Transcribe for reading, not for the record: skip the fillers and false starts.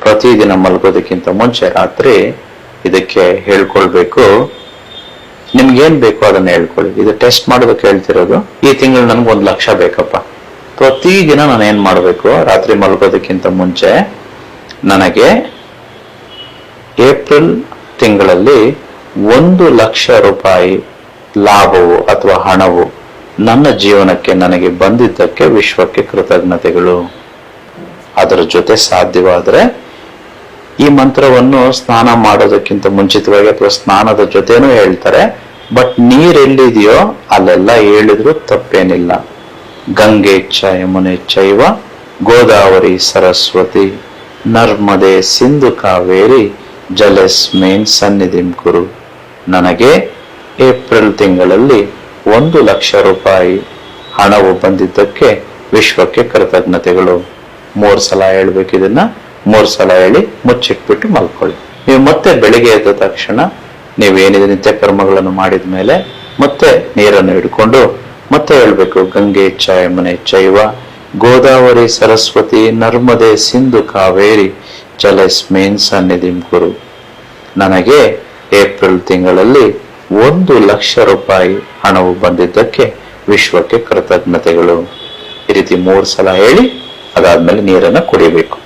ಪ್ರತಿದಿನ ಮಲಗೋದಕ್ಕಿಂತ ಮುಂಚೆ ರಾತ್ರಿ ಇದಕ್ಕೆ ಹೇಳ್ಕೊಳ್ಬೇಕು. ನಿಮ್ಗೇನ್ ಬೇಕೋ ಅದನ್ನ ಹೇಳ್ಕೊಳ್ಳಿ. ಇದು ಟೆಸ್ಟ್ ಮಾಡೋದಕ್ಕೆ ಹೇಳ್ತಿರೋದು. ಈ ತಿಂಗಳು ನನ್ಗೆ 1 ಲಕ್ಷ ಬೇಕಪ್ಪ. ಪ್ರತಿದಿನ ನಾನು ಏನ್ ಮಾಡ್ಬೇಕು, ರಾತ್ರಿ ಮಲಗೋದಕ್ಕಿಂತ ಮುಂಚೆ ನನಗೆ ಏಪ್ರಿಲ್ ತಿಂಗಳಲ್ಲಿ 1 ಲಕ್ಷ ರೂಪಾಯಿ ಲಾಭವು ಅಥವಾ ಹಣವು ನನ್ನ ಜೀವನಕ್ಕೆ ನನಗೆ ಬಂದಿದ್ದಕ್ಕೆ ವಿಶ್ವಕ್ಕೆ ಕೃತಜ್ಞತೆಗಳು. ಅದರ ಜೊತೆ ಸಾಧ್ಯವಾದ್ರೆ ಈ ಮಂತ್ರವನ್ನು ಸ್ನಾನ ಮಾಡೋದಕ್ಕಿಂತ ಮುಂಚಿತವಾಗಿ ಅಥವಾ ಸ್ನಾನದ ಜೊತೆನೂ ಹೇಳ್ತಾರೆ. ಬಟ್ ನೀರೆಲ್ಲಿದೆಯೋ ಅಲ್ಲೆಲ್ಲ ಹೇಳಿದ್ರು ತಪ್ಪೇನಿಲ್ಲ. ಗಂಗೆ ಚ ಯಮುನೆ ಚೈವ ಗೋದಾವರಿ ಸರಸ್ವತಿ ನರ್ಮದೆ ಸಿಂಧು ಕಾವೇರಿ ಜಲಸ್ಮೇನ್ ಸನ್ನಿಧಿಂ ಕುರು. ನನಗೆ ಏಪ್ರಿಲ್ ತಿಂಗಳಲ್ಲಿ 1 ಲಕ್ಷ ರೂಪಾಯಿ ಹಣವು ಬಂದಿದ್ದಕ್ಕೆ ವಿಶ್ವಕ್ಕೆ ಕೃತಜ್ಞತೆಗಳು. 3 ಸಲ ಹೇಳ್ಬೇಕು. ಇದನ್ನ 3 ಸಲ ಹೇಳಿ ಮುಚ್ಚಿಟ್ಬಿಟ್ಟು ಮಲ್ಕೊಳ್ಳಿ. ನೀವು ಮತ್ತೆ ಬೆಳಿಗ್ಗೆ ಎದ್ದ ತಕ್ಷಣ ನೀವೇನಿದೆ ನಿತ್ಯ ಕರ್ಮಗಳನ್ನು ಮಾಡಿದ ಮೇಲೆ ಮತ್ತೆ ನೀರನ್ನು ಹಿಡ್ಕೊಂಡು ಮತ್ತೆ ಹೇಳ್ಬೇಕು, ಗಂಗೆ ಚ ಯಮುನೆ ಚೈವ ಗೋದಾವರಿ ಸರಸ್ವತಿ ನರ್ಮದೆ ಸಿಂಧು ಕಾವೇರಿ ಜಲಸ್ಮೇನ್ ಸನ್ನಿಧಿಂ ಕುರು. ನನಗೆ ಏಪ್ರಿಲ್ ತಿಂಗಳಲ್ಲಿ 1 ಲಕ್ಷ ರೂಪಾಯಿ ಹಣವು ಬಂದಿದ್ದಕ್ಕೆ ವಿಶ್ವಕ್ಕೆ ಕೃತಜ್ಞತೆಗಳು. ಈ ರೀತಿ 3 ಸಲ ಹೇಳಿ ಅದಾದ್ಮೇಲೆ ನೀರನ್ನು ಕುಡಿಬೇಕು.